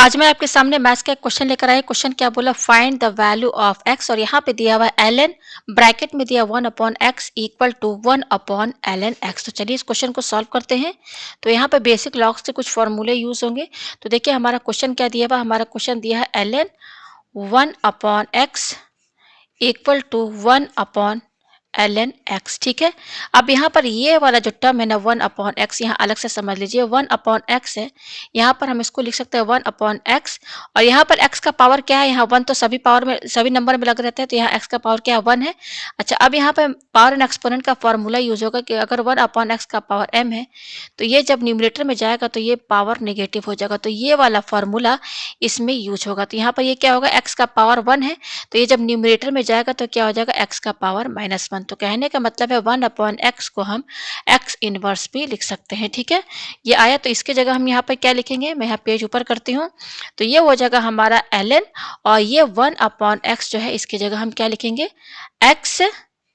आज मैं आपके सामने मैथ्स का एक क्वेश्चन लेकर आई। क्वेश्चन क्या बोला, find the value of x और यहाँ पे दिया हुआ है ln, ब्रैकेट में दिया 1 upon x equal to 1 upon ln x। तो चलिए इस क्वेश्चन को सॉल्व करते हैं। तो यहाँ पे बेसिक लॉग्स से कुछ फॉर्मूले यूज होंगे। तो देखिए हमारा क्वेश्चन क्या दिया हुआ, हमारा क्वेश्चन दिया है ln 1 upon x equal to 1 upon ln x। ठीक है, अब यहाँ पर ये वाला जो टर्म है ना 1 अपॉन एक्स, यहाँ अलग से समझ लीजिए 1 अपॉन एक्स है। यहाँ पर हम इसको लिख सकते हैं 1 अपॉन एक्स, और यहाँ पर x का पावर क्या है, यहाँ 1 तो सभी पावर में सभी नंबर में लग रहता है, तो यहाँ x का पावर क्या है 1 है। अच्छा, अब यहाँ पर पावर एंड एक्सपोनेंट का फॉर्मूला यूज होगा कि अगर 1 अपॉन एक्स का पावर m है तो ये जब न्यूमरेटर में जाएगा तो ये पावर नेगेटिव हो जाएगा, तो ये वाला फॉर्मूला इसमें यूज होगा। तो यहाँ पर ये क्या होगा, x का पावर 1 है तो ये जब न्यूमरेटर में जाएगा तो क्या हो जाएगा, x का पावर -1। तो कहने का मतलब है 1 अपॉन एक्स को हम x इनवर्स भी लिख सकते हैं। ठीक है, ये आया तो इसके जगह हम यहाँ पर क्या लिखेंगे, मैं यहाँ पेज ऊपर करती हूँ। तो ये हो जाएगा हमारा ln, और ये 1 अपॉन एक्स जो है इसकी जगह हम क्या लिखेंगे, x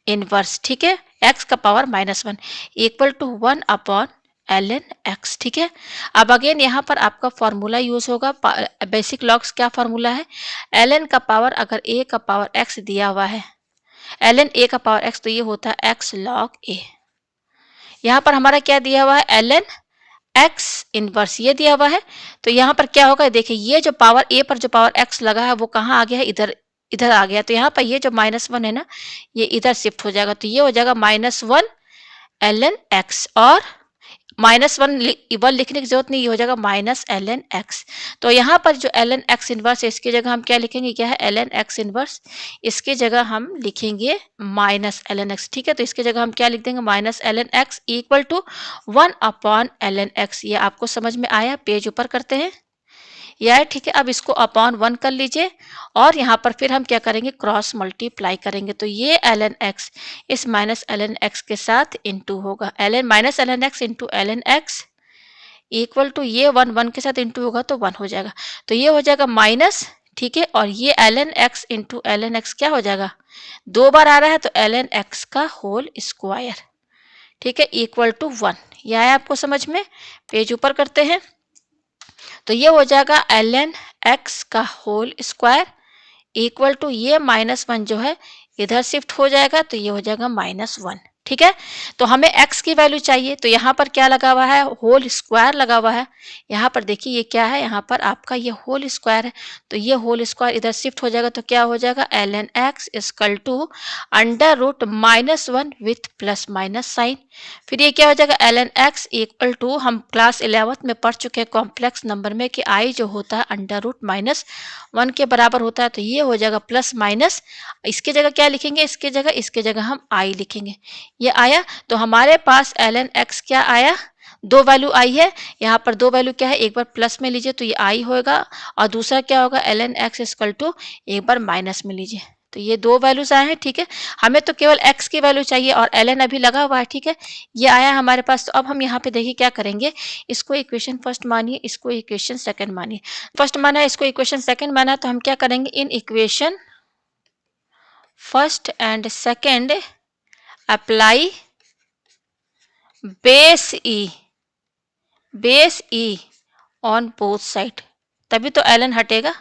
इनवर्स। ठीक है, x का power -1 equal to 1 upon ln x। ठीक है, अब अगेन यहाँ पर आपका फॉर्मूला यूज होगा। बेसिक लॉग्स क्या फॉर्मूला है, ln का पावर अगर a का पावर x दिया हुआ है, ln a का पावर x, तो ये होता है x log a। यहाँ पर हमारा क्या दिया हुआ है, ln x इनवर्स ये दिया हुआ है। तो यहाँ पर क्या होगा, देखिए ये जो पावर a पर जो पावर x लगा है वो कहाँ आ गया है, इधर इधर आ गया। तो यहाँ पर ये जो -1 है ना, ये इधर शिफ्ट हो जाएगा, तो ये हो जाएगा -1 ln x, और -1 लिखने की जरूरत नहीं, ये हो जाएगा -ln x। तो यहाँ पर जो ln x इनवर्स है इसकी जगह हम क्या लिखेंगे, क्या है ln x इनवर्स, इसकी जगह हम लिखेंगे -ln x। ठीक है, तो इसकी जगह हम क्या लिख देंगे, -ln x equal to 1 upon ln x। ये आपको समझ में आया, पेज ऊपर करते हैं, यह है। ठीक है, अब इसको अपॉन 1 कर लीजिए, और यहाँ पर फिर हम क्या करेंगे, क्रॉस मल्टीप्लाई करेंगे। तो ये ln x इस -ln x के साथ इंटू होगा, -ln x into ln x equal to ये 1 के साथ इंटू होगा तो 1 हो जाएगा। तो ये हो जाएगा माइनस, ठीक है, और ये ln x into ln x क्या हो जाएगा, 2 बार आ रहा है तो ln x का होल स्क्वायर। ठीक है, इक्वल टू 1। यह है आपको समझ में, पेज ऊपर करते हैं। तो ये हो जाएगा ln x का होल स्क्वायर इक्वल टू ये -1 जो है इधर शिफ्ट हो जाएगा, तो ये हो जाएगा -1। ठीक है, तो हमें x की वैल्यू चाहिए, तो यहाँ पर क्या लगा हुआ है, होल स्क्वायर लगा हुआ है। यहाँ पर देखिए ये क्या है, यहाँ पर आपका ये होल स्क्वायर है, तो ये होल स्क्वायर इधर शिफ्ट हो जाएगा, तो क्या हो जाएगा ln x equal to √-1 with plus minus sine. फिर ये क्या हो जाएगा ln x इक्वल टू, हम क्लास 11th में पढ़ चुके हैं कॉम्प्लेक्स नंबर में कि i जो होता है √-1 के बराबर होता है। तो ये हो जाएगा प्लस माइनस, इसकी जगह क्या लिखेंगे, इसके जगह हम i लिखेंगे। ये आया, तो हमारे पास ln x क्या आया, 2 वैल्यू आई है। यहाँ पर 2 वैल्यू क्या है, एक बार प्लस में लीजिए तो ये आई होगा, और दूसरा क्या होगा ln x इक्वल टू एक बार माइनस में लीजिए, तो ये 2 वैल्यूज आए हैं। ठीक है, हमें तो केवल x की वैल्यू चाहिए, और ln अभी लगा हुआ है। ठीक है, ये आया हमारे पास। तो अब हम यहाँ पे देखिए क्या करेंगे, इसको इक्वेशन फर्स्ट मानिए, इसको इक्वेशन सेकंड मानिए। फर्स्ट माना है, इसको इक्वेशन सेकंड माना, तो हम क्या करेंगे, in equation first and second apply base E on both side, तभी तो ln हटेगा।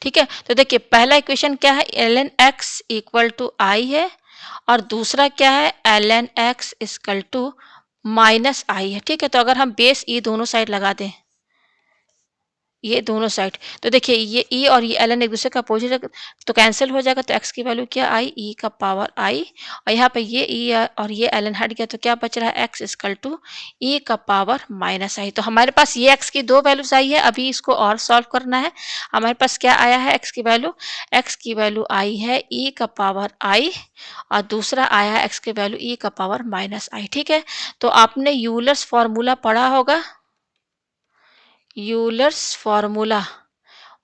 ठीक है, तो देखिए पहला इक्वेशन क्या है, ln x equal to i है, और दूसरा क्या है ln x equal to -i है। ठीक है, तो अगर हम बेस ई दोनों साइड लगा दें, ये दोनों साइड, तो देखिए ये e और ये ln एक दूसरे का अपोजिट है, तो कैंसिल हो जाएगा। तो x की वैल्यू क्या आई, e का पावर i, और यहाँ पे ये e और ये ln हट गया, तो क्या बच रहा है x इक्वल टू e का पावर -i। तो हमारे पास ये x की 2 वैल्यूज आई है। अभी इसको और सॉल्व करना है। हमारे पास क्या आया है, x की वैल्यू आई है e का पावर i, और दूसरा आया है x की वैल्यू e का पावर -i। ठीक है, तो आपने यूलर्स फॉर्मूला पढ़ा होगा, यूलर्स फॉर्मूला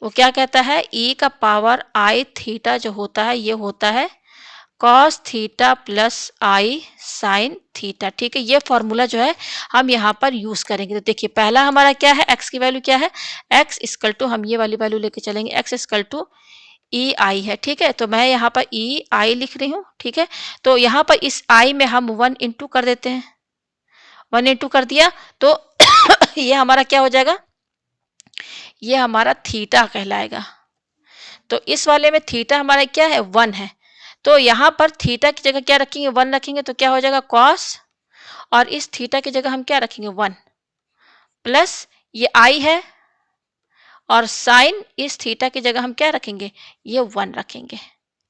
वो क्या कहता है, e का पावर i थीटा जो होता है ये होता है cos theta plus i sine theta. ठीक है, ये फॉर्मूला जो है हम यहाँ पर यूज करेंगे। तो देखिए पहला हमारा क्या है, x की वैल्यू क्या है, x इक्वल टू, हम ये वाली वैल्यू लेके चलेंगे, x इक्वल टू ई आई है। ठीक है, तो मैं यहाँ पर ई आई लिख रही हूँ। ठीक है, तो यहाँ पर इस i में हम 1 इंटू कर देते हैं, 1 इंटू कर दिया तो ये हमारा क्या हो जाएगा, ये हमारा थीटा कहलाएगा। तो इस वाले में थीटा हमारा क्या है 1 है। तो यहाँ पर थीटा की जगह क्या रखेंगे 1 रखेंगे तो क्या हो जाएगा कॉस, और इस थीटा की जगह हम क्या रखेंगे 1 प्लस ये आई है, और साइन इस थीटा की जगह हम क्या रखेंगे ये 1 रखेंगे।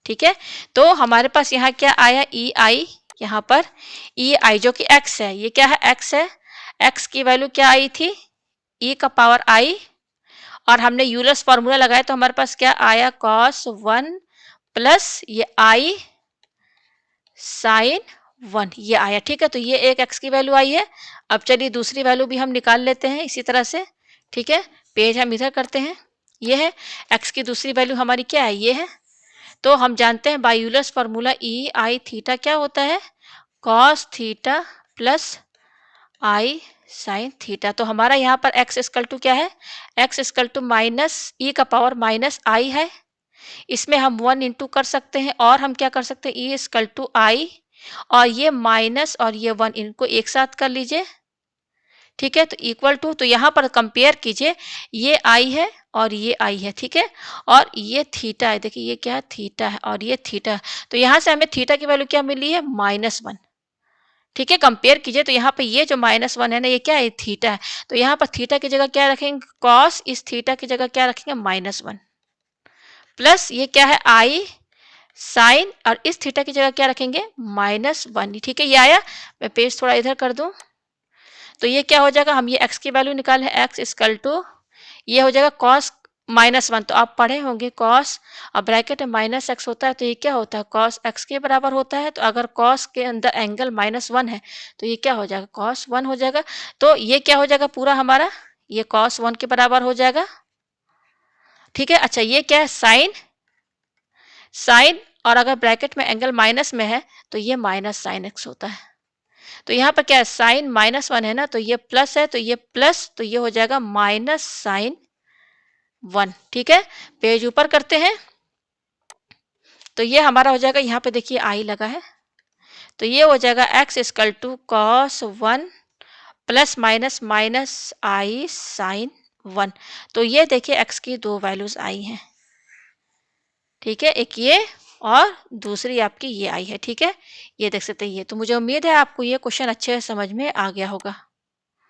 ठीक है, तो हमारे पास यहाँ क्या आया ई आई, यहाँ पर ई आई जो कि x है, ये क्या है x है, x की वैल्यू क्या आई थी e का पावर i, और हमने यूलर्स फॉर्मूला लगाया तो हमारे पास क्या आया cos 1 प्लस ये i साइन 1 ये आया। ठीक है, तो ये एक x की वैल्यू आई है। अब चलिए दूसरी वैल्यू भी हम निकाल लेते हैं इसी तरह से। ठीक है, पेज हम इधर करते हैं, ये है x की दूसरी वैल्यू हमारी क्या है ये है। तो हम जानते हैं बाय यूलर्स फॉर्मूला ई आई थीटा क्या होता है cos थीटा प्लस आई साइन थीटा। तो हमारा यहाँ पर x इक्वल टू क्या है, x इक्वल टू माइनस ई का पावर माइनस आई है, इसमें हम 1 इंटू कर सकते हैं, और हम क्या कर सकते हैं ई इक्वल टू आई, और ये माइनस और ये 1 इनको एक साथ कर लीजिए। ठीक है, तो इक्वल टू, तो यहाँ पर कंपेयर कीजिए, ये आई है और ये आई है। ठीक है, और ये थीटा है, देखिए ये क्या है थीटा है और ये थीटा है। तो यहाँ से हमें थीटा की वैल्यू क्या मिली है -1। ठीक है, कंपेयर कीजिए तो यहाँ पे ये जो -1 है ना ये क्या है थीटा है। तो यहाँ पर थीटा की जगह क्या रखेंगे कॉस, इस थीटा की जगह क्या रखेंगे -1 प्लस ये क्या है आई साइन, और इस थीटा की जगह क्या रखेंगे -1। ठीक है, ये आया। मैं पेज थोड़ा इधर कर दूं तो ये क्या हो जाएगा, हम ये x की वैल्यू निकाले x इक्वल टू ये हो जाएगा cos -1। तो आप पढ़े होंगे cos और ब्रैकेट में -x होता है तो ये क्या होता है cos x के बराबर होता है। तो अगर cos के अंदर एंगल -1 है तो ये क्या हो जाएगा cos 1 हो जाएगा। तो ये क्या हो जाएगा पूरा हमारा ये cos 1 के बराबर हो जाएगा। ठीक है, अच्छा ये क्या है साइन, साइन और अगर ब्रैकेट में एंगल माइनस में है तो ये माइनस साइन x होता है। तो यहाँ पर क्या है साइन -1 है ना, तो ये प्लस है तो ये प्लस, तो ये हो जाएगा माइनस साइन 1। ठीक है, पेज ऊपर करते हैं तो ये हमारा हो जाएगा, यहाँ पे देखिए आई लगा है, तो ये हो जाएगा x equal to cos 1 plus minus minus i sine 1। तो ये देखिए x की दो वैल्यूज आई हैं। ठीक है, एक ये और दूसरी आपकी ये आई है। ठीक है, ये देख सकते हैं ये। तो मुझे उम्मीद है आपको ये क्वेश्चन अच्छे से समझ में आ गया होगा।